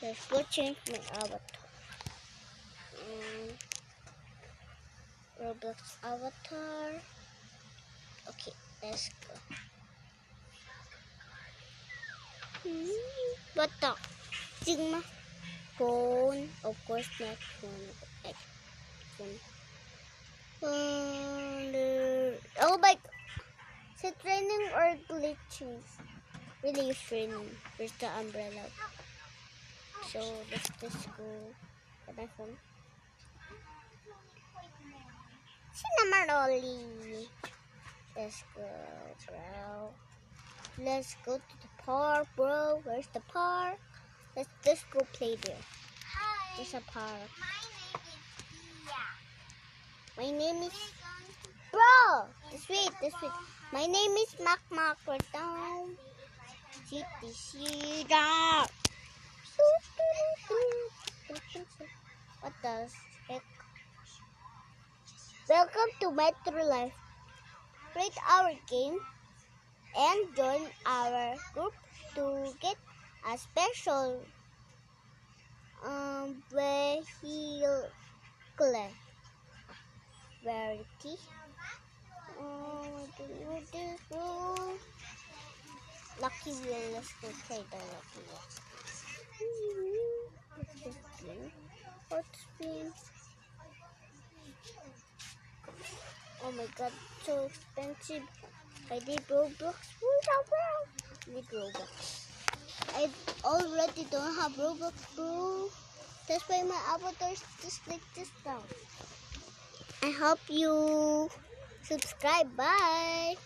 Let's go change my avatar. Roblox avatar. Okay, let's go. Bata. Sigma. Phone. Of course, not phone. Phone. Oh my. Is it raining or glitching? Really, it's raining. Where's the umbrella? So let's just go. Get my phone. Cinnamon. Let's go, bro. Let's go to the park, bro. Where's the park? Let's just go play there. Hi. There's a park. My name is Tia. My name is bro. This way. My name is Mac right now. City. What the heck? Welcome to Metro Life. Rate our game and join our group to get a special vehicle variety. Lucky wheel. Let's go try the lucky wheel. Hot spin. Oh my god, so expensive. I did Roblox. I did Roblox. I already don't have Roblox, bro. That's why my avatar is just like this now. I hope you subscribe. Bye.